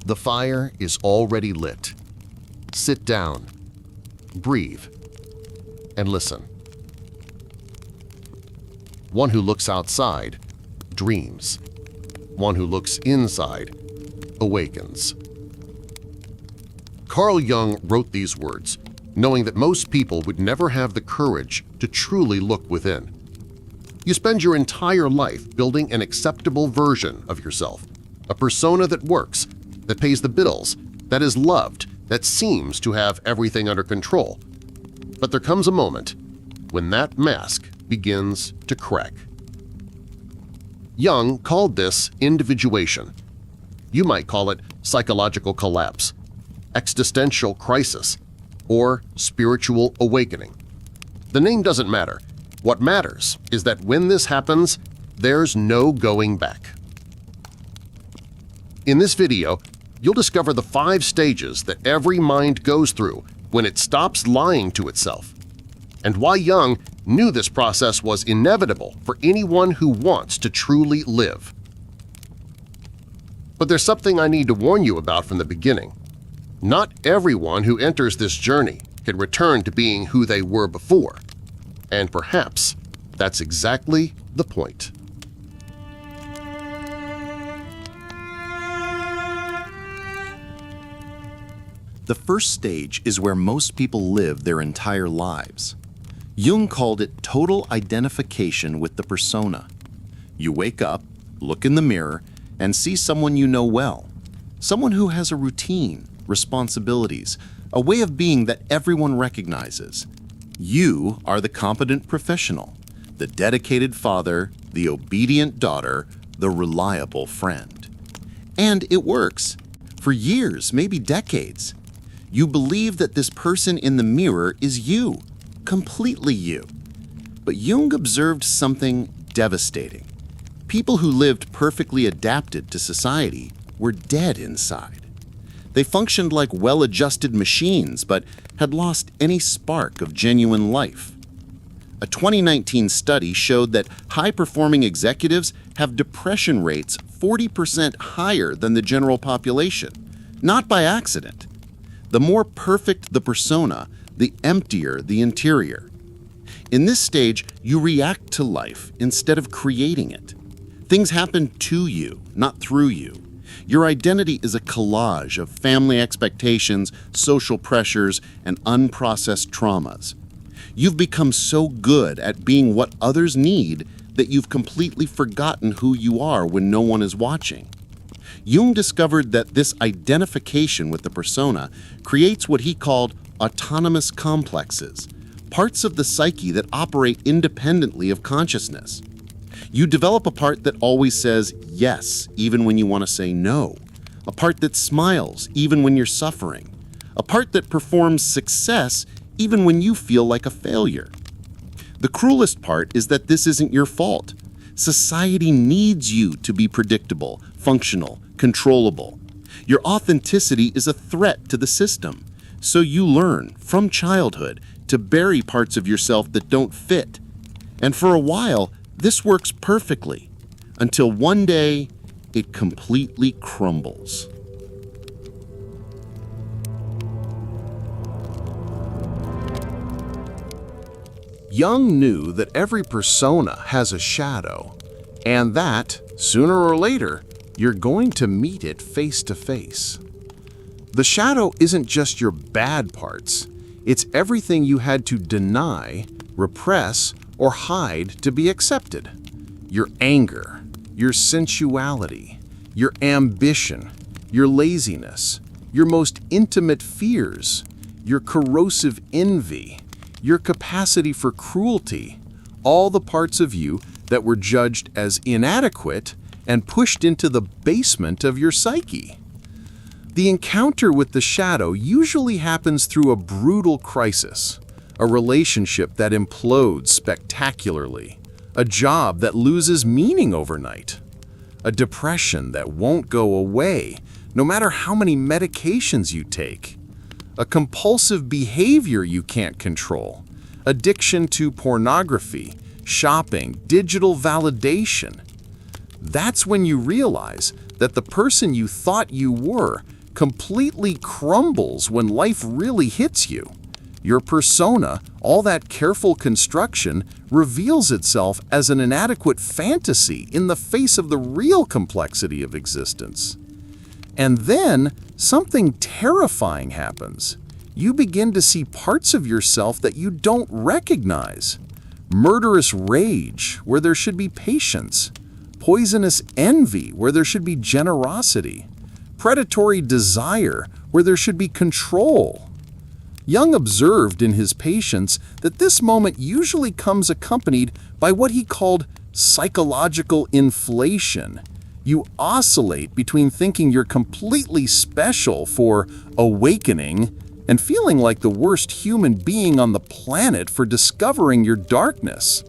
The fire is already lit. Sit down, breathe, and listen. One who looks outside dreams. One who looks inside awakens. Carl Jung wrote these words, knowing that most people would never have the courage to truly look within. You spend your entire life building an acceptable version of yourself, a persona that works, that pays the bills, that is loved, that seems to have everything under control. But there comes a moment when that mask begins to crack. Jung called this individuation. You might call it psychological collapse, existential crisis, or spiritual awakening. The name doesn't matter. What matters is that when this happens, there's no going back. In this video, you'll discover the 5 stages that every mind goes through when it stops lying to itself, and why Jung knew this process was inevitable for anyone who wants to truly live. But there's something I need to warn you about from the beginning. Not everyone who enters this journey can return to being who they were before, and perhaps that's exactly the point. The first stage is where most people live their entire lives. Jung called it total identification with the persona. You wake up, look in the mirror, and see someone you know well, someone who has a routine, responsibilities, a way of being that everyone recognizes. You are the competent professional, the dedicated father, the obedient daughter, the reliable friend. And it works. For years, maybe decades. You believe that this person in the mirror is you, completely you. But Jung observed something devastating. People who lived perfectly adapted to society were dead inside. They functioned like well-adjusted machines but had lost any spark of genuine life. A 2019 study showed that high-performing executives have depression rates 40% higher than the general population, not by accident. The more perfect the persona, the emptier the interior. In this stage, you react to life instead of creating it. Things happen to you, not through you. Your identity is a collage of family expectations, social pressures, and unprocessed traumas. You've become so good at being what others need that you've completely forgotten who you are when no one is watching. Jung discovered that this identification with the persona creates what he called autonomous complexes, parts of the psyche that operate independently of consciousness. You develop a part that always says yes even when you want to say no, a part that smiles even when you're suffering, a part that performs success even when you feel like a failure. The cruelest part is that this isn't your fault. Society needs you to be predictable, functional, controllable. Your authenticity is a threat to the system, so you learn from childhood to bury parts of yourself that don't fit. And for a while, this works perfectly, until one day it completely crumbles. Jung knew that every persona has a shadow, and that, sooner or later, you're going to meet it face to face. The shadow isn't just your bad parts, it's everything you had to deny, repress, or hide to be accepted. Your anger, your sensuality, your ambition, your laziness, your most intimate fears, your corrosive envy, your capacity for cruelty, all the parts of you that were judged as inadequate and pushed into the basement of your psyche. The encounter with the shadow usually happens through a brutal crisis, a relationship that implodes spectacularly, a job that loses meaning overnight, a depression that won't go away no matter how many medications you take, a compulsive behavior you can't control, addiction to pornography, shopping, digital validation. That's when you realize that the person you thought you were completely crumbles when life really hits you. Your persona, all that careful construction, reveals itself as an inadequate fantasy in the face of the real complexity of existence. And then something terrifying happens. You begin to see parts of yourself that you don't recognize. Murderous rage, where there should be patience. Poisonous envy, where there should be generosity. Predatory desire, where there should be control. Jung observed in his patients that this moment usually comes accompanied by what he called psychological inflation. You oscillate between thinking you're completely special for awakening and feeling like the worst human being on the planet for discovering your darkness.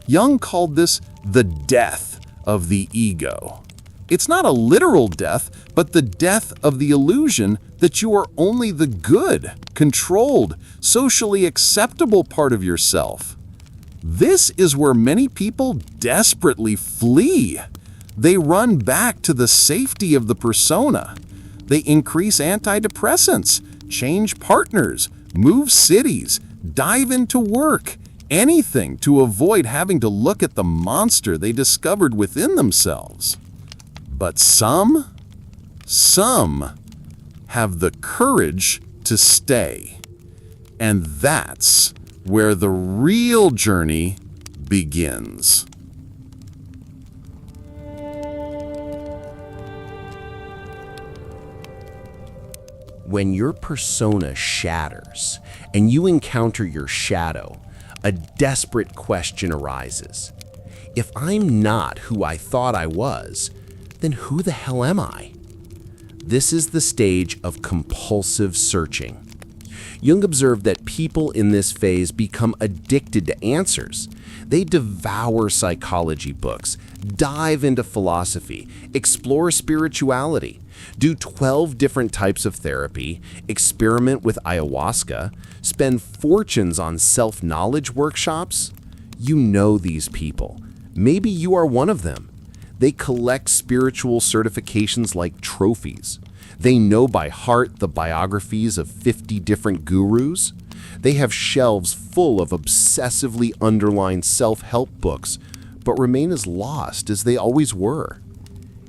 Jung called this the death of the ego. It's not a literal death, but the death of the illusion that you are only the good, controlled, socially acceptable part of yourself. This is where many people desperately flee. They run back to the safety of the persona. They increase antidepressants, change partners, move cities, dive into work, anything to avoid having to look at the monster they discovered within themselves. But some have the courage to stay. And that's where the real journey begins. When your persona shatters and you encounter your shadow, a desperate question arises. If I'm not who I thought I was, then who the hell am I? This is the stage of compulsive searching. Jung observed that people in this phase become addicted to answers. They devour psychology books, dive into philosophy, explore spirituality, do 12 different types of therapy, experiment with ayahuasca, spend fortunes on self-knowledge workshops. You know these people. Maybe you are one of them. They collect spiritual certifications like trophies. They know by heart the biographies of 50 different gurus. They have shelves full of obsessively underlined self-help books, but remain as lost as they always were.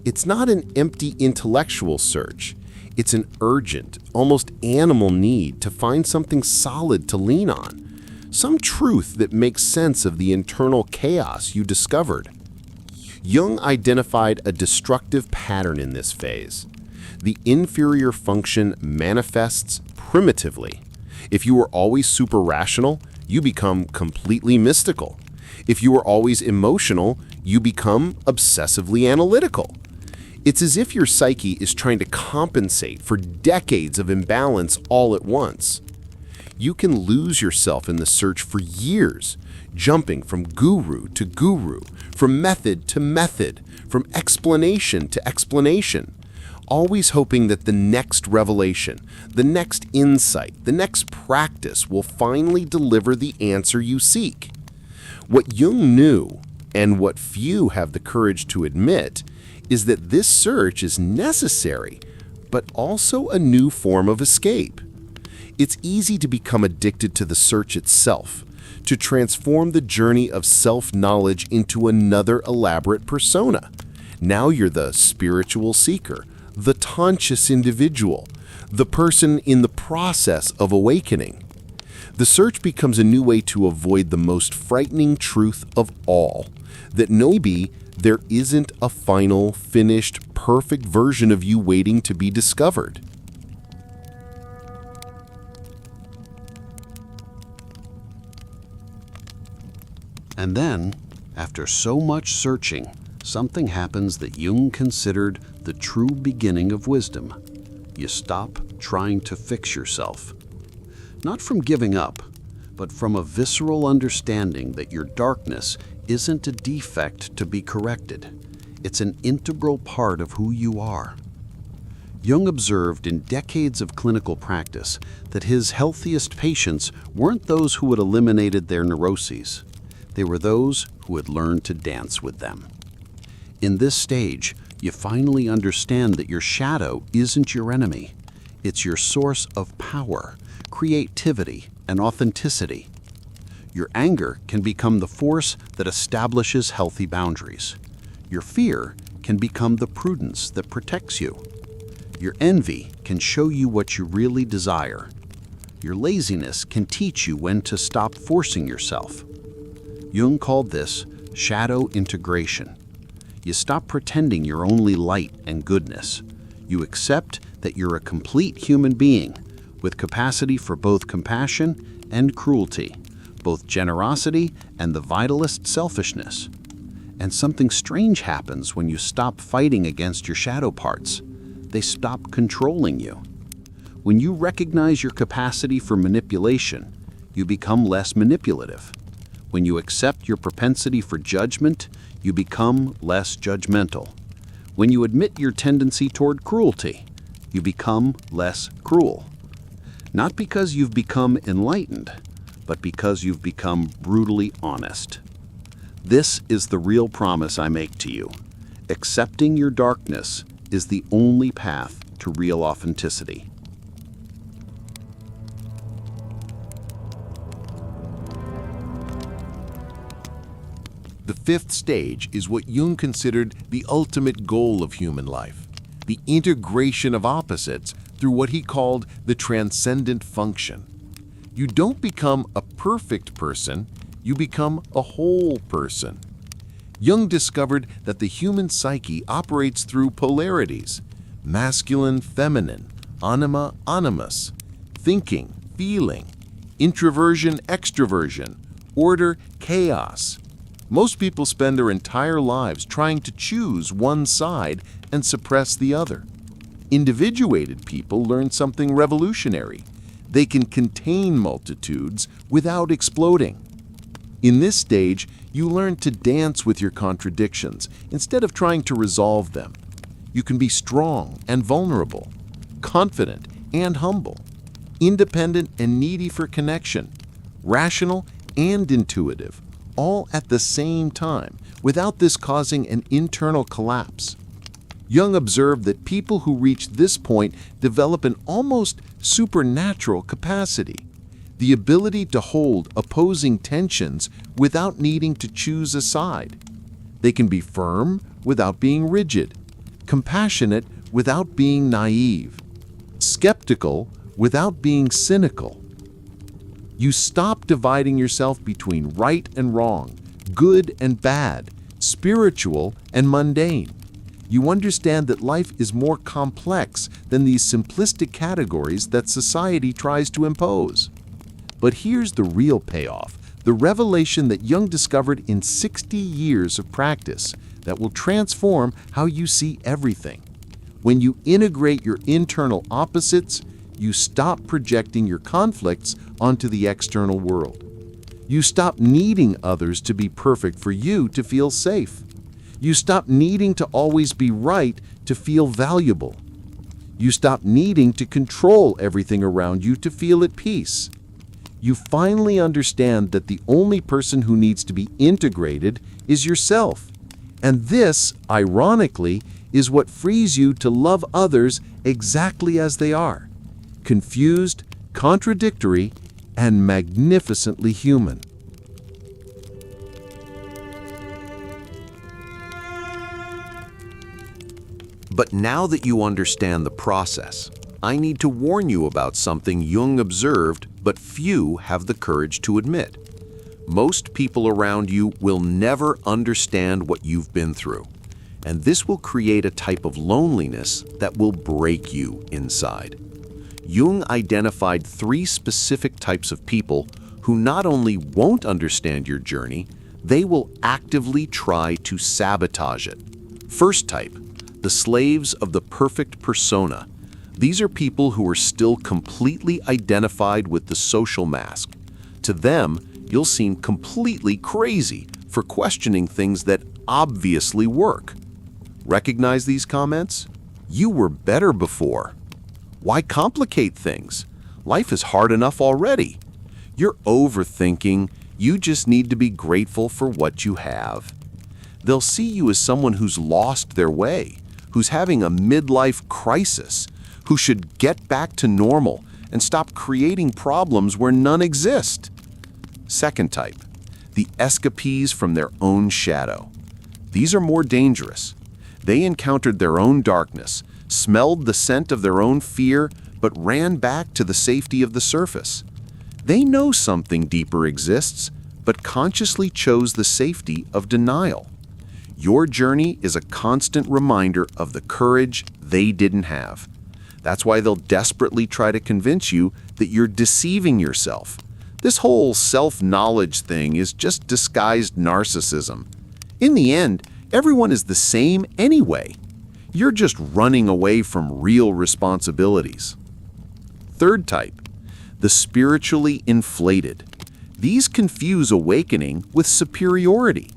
It's not an empty intellectual search. It's an urgent, almost animal need to find something solid to lean on, some truth that makes sense of the internal chaos you discovered. Jung identified a destructive pattern in this phase. The inferior function manifests primitively. If you are always super rational, you become completely mystical. If you are always emotional, you become obsessively analytical. It's as if your psyche is trying to compensate for decades of imbalance all at once. You can lose yourself in the search for years, jumping from guru to guru, from method to method, from explanation to explanation, always hoping that the next revelation, the next insight, the next practice will finally deliver the answer you seek. What Jung knew, and what few have the courage to admit, is that this search is necessary, but also a new form of escape. It's easy to become addicted to the search itself, to transform the journey of self-knowledge into another elaborate persona. Now you're the spiritual seeker, the conscious individual, the person in the process of awakening. The search becomes a new way to avoid the most frightening truth of all, that maybe there isn't a final, finished, perfect version of you waiting to be discovered. And then, after so much searching, something happens that Jung considered the true beginning of wisdom. You stop trying to fix yourself. Not from giving up, but from a visceral understanding that your darkness isn't a defect to be corrected. It's an integral part of who you are. Jung observed in decades of clinical practice that his healthiest patients weren't those who had eliminated their neuroses. They were those who had learned to dance with them. In this stage, You finally understand that your shadow isn't your enemy. It's your source of power, creativity, and authenticity. Your anger can become the force that establishes healthy boundaries. Your fear can become the prudence that protects you. Your envy can show you what you really desire. Your laziness can teach you when to stop forcing yourself. Jung called this shadow integration. You stop pretending you're only light and goodness. You accept that you're a complete human being with capacity for both compassion and cruelty, both generosity and the vitalist selfishness. And something strange happens when you stop fighting against your shadow parts. They stop controlling you. When you recognize your capacity for manipulation, you become less manipulative. When you accept your propensity for judgment, you become less judgmental. When you admit your tendency toward cruelty, you become less cruel. Not because you've become enlightened, but because you've become brutally honest. This is the real promise I make to you. Accepting your darkness is the only path to real authenticity. The fifth stage is what Jung considered the ultimate goal of human life, the integration of opposites through what he called the transcendent function. You don't become a perfect person, you become a whole person. Jung discovered that the human psyche operates through polarities: masculine, feminine, anima, animus, thinking, feeling, introversion, extroversion, order, chaos. Most people spend their entire lives trying to choose one side and suppress the other. Individuated people learn something revolutionary. They can contain multitudes without exploding. In this stage, you learn to dance with your contradictions instead of trying to resolve them. You can be strong and vulnerable, confident and humble, independent and needy for connection, rational and intuitive, all at the same time, without this causing an internal collapse. Jung observed that people who reach this point develop an almost supernatural capacity, the ability to hold opposing tensions without needing to choose a side. They can be firm without being rigid, compassionate without being naive, skeptical without being cynical. You stop dividing yourself between right and wrong, good and bad, spiritual and mundane. You understand that life is more complex than these simplistic categories that society tries to impose. But here's the real payoff, the revelation that Jung discovered in 60 years of practice that will transform how you see everything. When you integrate your internal opposites, you stop projecting your conflicts onto the external world. You stop needing others to be perfect for you to feel safe. You stop needing to always be right to feel valuable. You stop needing to control everything around you to feel at peace. You finally understand that the only person who needs to be integrated is yourself. And this, ironically, is what frees you to love others exactly as they are: confused, contradictory, and magnificently human. But now that you understand the process, I need to warn you about something Jung observed but few have the courage to admit. Most people around you will never understand what you've been through, and this will create a type of loneliness that will break you inside. Jung identified 3 specific types of people who not only won't understand your journey, they will actively try to sabotage it. First type: the slaves of the perfect persona. These are people who are still completely identified with the social mask. To them, you'll seem completely crazy for questioning things that obviously work. Recognize these comments? You were better before. Why complicate things? Life is hard enough already. You're overthinking. You just need to be grateful for what you have. They'll see you as someone who's lost their way, who's having a midlife crisis, who should get back to normal and stop creating problems where none exist. Second type, the escapees from their own shadow. These are more dangerous. They encountered their own darkness, smelled the scent of their own fear, but ran back to the safety of the surface. They know something deeper exists, but consciously chose the safety of denial. Your journey is a constant reminder of the courage they didn't have. That's why they'll desperately try to convince you that you're deceiving yourself. This whole self-knowledge thing is just disguised narcissism. In the end, everyone is the same anyway. You're just running away from real responsibilities. Third type, the spiritually inflated. These confuse awakening with superiority.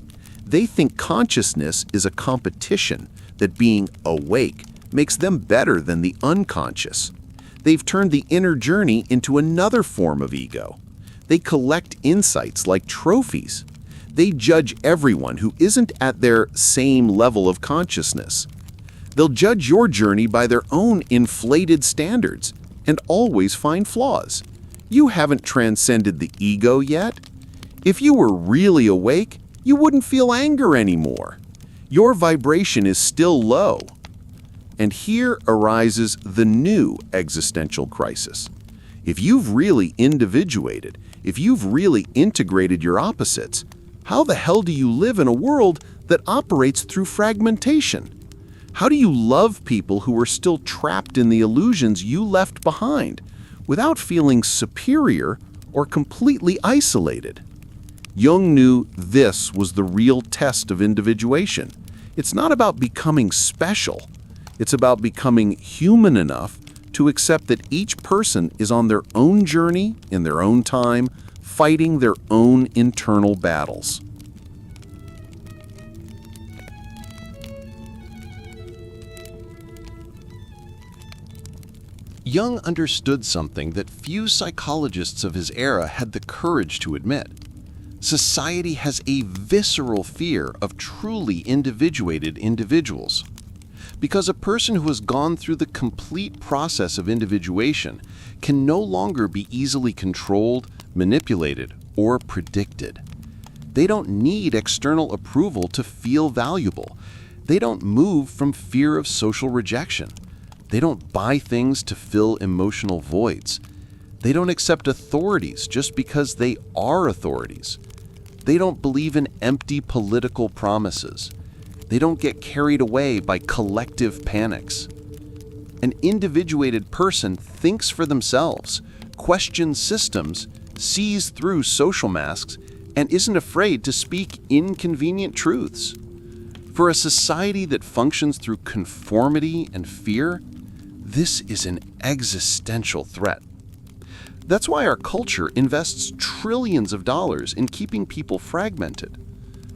They think consciousness is a competition, that being awake makes them better than the unconscious. They've turned the inner journey into another form of ego. They collect insights like trophies. They judge everyone who isn't at their same level of consciousness. They'll judge your journey by their own inflated standards and always find flaws. You haven't transcended the ego yet. If you were really awake, you wouldn't feel anger anymore. Your vibration is still low. And here arises the new existential crisis. If you've really individuated, if you've really integrated your opposites, how the hell do you live in a world that operates through fragmentation? How do you love people who are still trapped in the illusions you left behind, without feeling superior or completely isolated? Jung knew this was the real test of individuation. It's not about becoming special. It's about becoming human enough to accept that each person is on their own journey, in their own time, fighting their own internal battles. Jung understood something that few psychologists of his era had the courage to admit. Society has a visceral fear of truly individuated individuals. Because a person who has gone through the complete process of individuation can no longer be easily controlled, manipulated, or predicted. They don't need external approval to feel valuable. They don't move from fear of social rejection. They don't buy things to fill emotional voids. They don't accept authorities just because they are authorities. They don't believe in empty political promises. They don't get carried away by collective panics. An individuated person thinks for themselves, questions systems, sees through social masks, and isn't afraid to speak inconvenient truths. For a society that functions through conformity and fear, this is an existential threat. That's why our culture invests trillions of dollars in keeping people fragmented,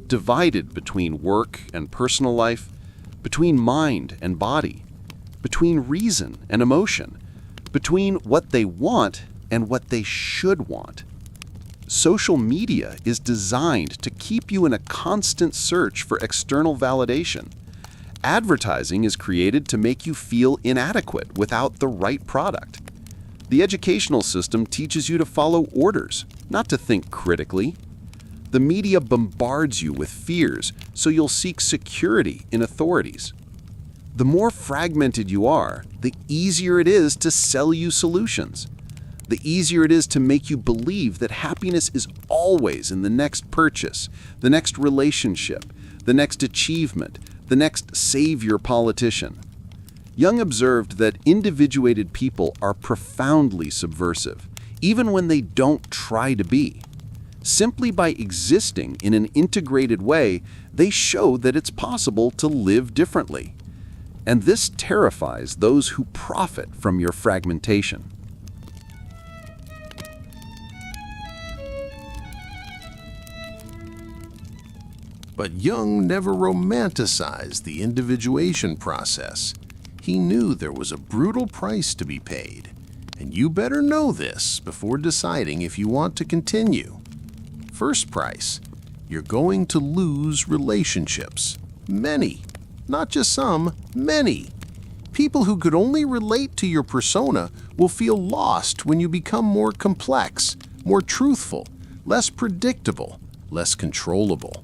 divided between work and personal life, between mind and body, between reason and emotion, between what they want and what they should want. Social media is designed to keep you in a constant search for external validation. Advertising is created to make you feel inadequate without the right product. The educational system teaches you to follow orders, not to think critically. The media bombards you with fears, so you'll seek security in authorities. The more fragmented you are, the easier it is to sell you solutions. The easier it is to make you believe that happiness is always in the next purchase, the next relationship, the next achievement, the next savior politician. Jung observed that individuated people are profoundly subversive, even when they don't try to be. Simply by existing in an integrated way, they show that it's possible to live differently. And this terrifies those who profit from your fragmentation. But Jung never romanticized the individuation process. He knew there was a brutal price to be paid, and you better know this before deciding if you want to continue. First price, you're going to lose relationships. Many. Not just some, many. People who could only relate to your persona will feel lost when you become more complex, more truthful, less predictable, less controllable.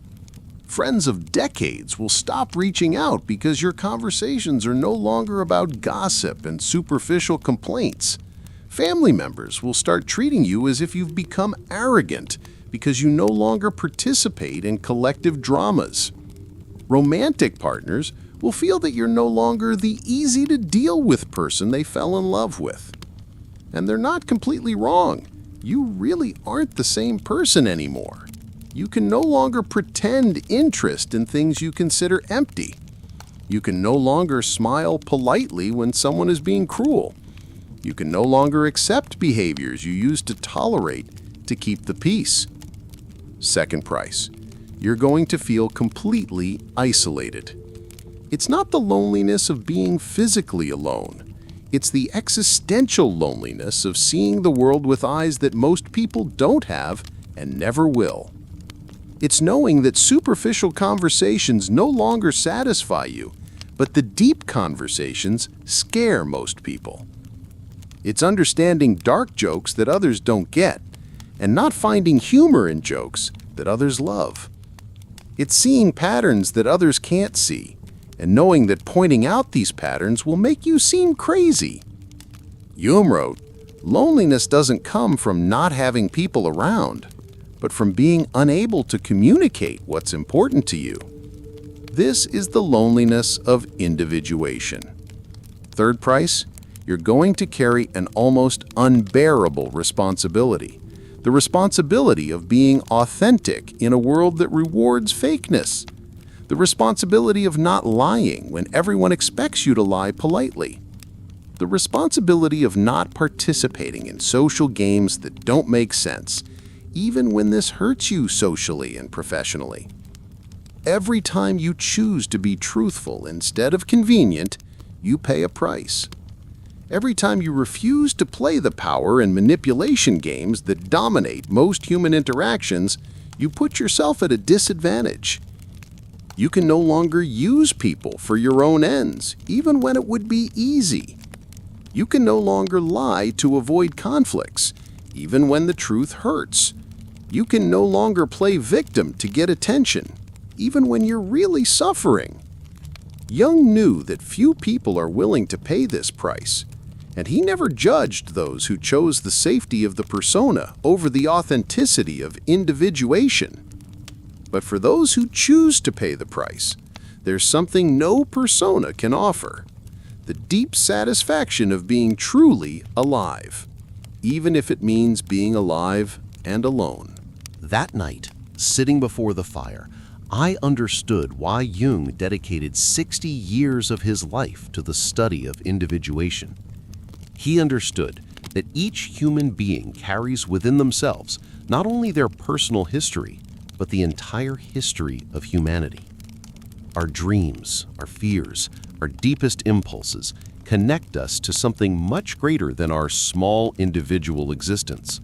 Friends of decades will stop reaching out because your conversations are no longer about gossip and superficial complaints. Family members will start treating you as if you've become arrogant because you no longer participate in collective dramas. Romantic partners will feel that you're no longer the easy-to-deal-with person they fell in love with. And they're not completely wrong. You really aren't the same person anymore. You can no longer pretend interest in things you consider empty. You can no longer smile politely when someone is being cruel. You can no longer accept behaviors you used to tolerate to keep the peace. Second price, you're going to feel completely isolated. It's not the loneliness of being physically alone. It's the existential loneliness of seeing the world with eyes that most people don't have and never will. It's knowing that superficial conversations no longer satisfy you, but the deep conversations scare most people. It's understanding dark jokes that others don't get, and not finding humor in jokes that others love. It's seeing patterns that others can't see, and knowing that pointing out these patterns will make you seem crazy. Jung wrote, "Loneliness doesn't come from not having people around, but from being unable to communicate what's important to you." This is the loneliness of individuation. Third price, you're going to carry an almost unbearable responsibility. The responsibility of being authentic in a world that rewards fakeness. The responsibility of not lying when everyone expects you to lie politely. The responsibility of not participating in social games that don't make sense, even when this hurts you socially and professionally. Every time you choose to be truthful instead of convenient, you pay a price. Every time you refuse to play the power and manipulation games that dominate most human interactions, you put yourself at a disadvantage. You can no longer use people for your own ends, even when it would be easy. You can no longer lie to avoid conflicts, even when the truth hurts. You can no longer play victim to get attention, even when you're really suffering. Jung knew that few people are willing to pay this price, and he never judged those who chose the safety of the persona over the authenticity of individuation. But for those who choose to pay the price, there's something no persona can offer: the deep satisfaction of being truly alive, even if it means being alive and alone. That night, sitting before the fire, I understood why Jung dedicated 60 years of his life to the study of individuation. He understood that each human being carries within themselves not only their personal history, but the entire history of humanity. Our dreams, our fears, our deepest impulses connect us to something much greater than our small individual existence.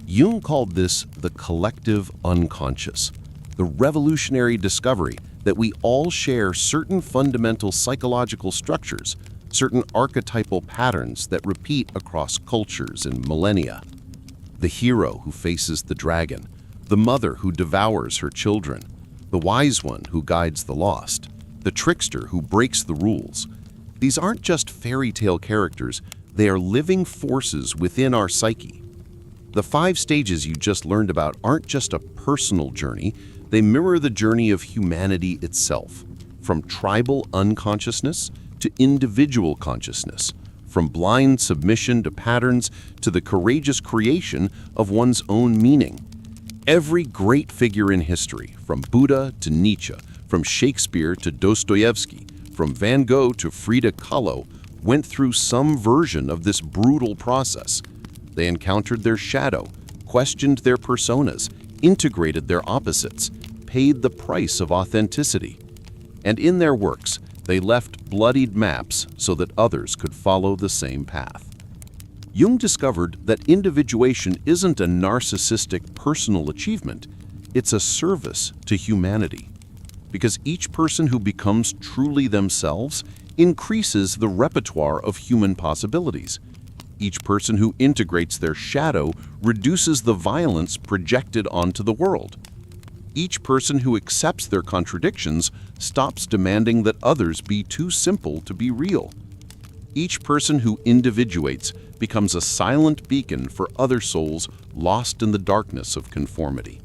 Jung called this the collective unconscious, the revolutionary discovery that we all share certain fundamental psychological structures, certain archetypal patterns that repeat across cultures and millennia. The hero who faces the dragon, the mother who devours her children, the wise one who guides the lost, the trickster who breaks the rules. These aren't just fairy tale characters, they are living forces within our psyche. The 5 stages you just learned about aren't just a personal journey, they mirror the journey of humanity itself, from tribal unconsciousness to individual consciousness, from blind submission to patterns to the courageous creation of one's own meaning. Every great figure in history, from Buddha to Nietzsche, from Shakespeare to Dostoevsky, from Van Gogh to Frida Kahlo, went through some version of this brutal process. They encountered their shadow, questioned their personas, integrated their opposites, paid the price of authenticity. And in their works, they left bloodied maps so that others could follow the same path. Jung discovered that individuation isn't a narcissistic personal achievement, it's a service to humanity. because each person who becomes truly themselves increases the repertoire of human possibilities. Each person who integrates their shadow reduces the violence projected onto the world. Each person who accepts their contradictions stops demanding that others be too simple to be real. Each person who individuates becomes a silent beacon for other souls lost in the darkness of conformity.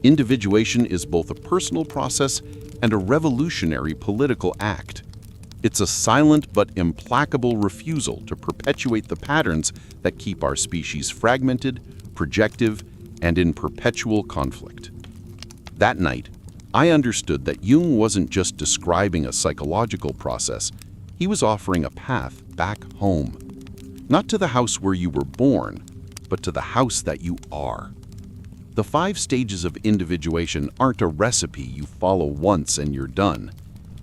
Individuation is both a personal process and a revolutionary political act. It's a silent but implacable refusal to perpetuate the patterns that keep our species fragmented, projective, and in perpetual conflict. That night, I understood that Jung wasn't just describing a psychological process, he was offering a path back home. Not to the house where you were born, but to the house that you are. The 5 stages of individuation aren't a recipe you follow once and you're done.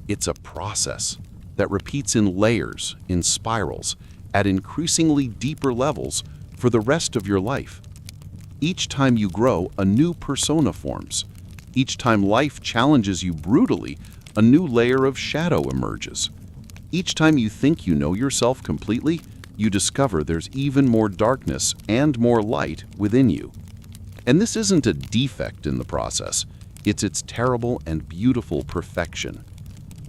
It's a process that repeats in layers, in spirals, at increasingly deeper levels for the rest of your life. Each time you grow, a new persona forms. Each time life challenges you brutally, a new layer of shadow emerges. Each time you think you know yourself completely, you discover there's even more darkness and more light within you. And this isn't a defect in the process, it's its terrible and beautiful perfection.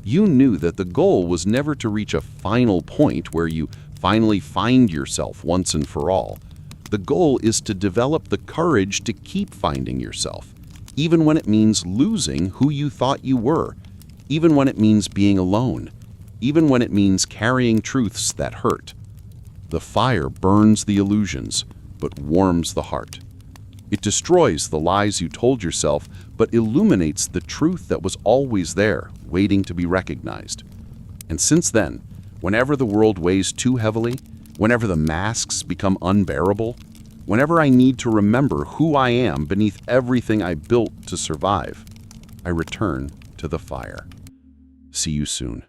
You knew that the goal was never to reach a final point where you finally find yourself once and for all. The goal is to develop the courage to keep finding yourself, even when it means losing who you thought you were, even when it means being alone, even when it means carrying truths that hurt. The fire burns the illusions, but warms the heart. It destroys the lies you told yourself, but illuminates the truth that was always there, waiting to be recognized. And since then, whenever the world weighs too heavily, whenever the masks become unbearable, whenever I need to remember who I am beneath everything I built to survive, I return to the fire. See you soon.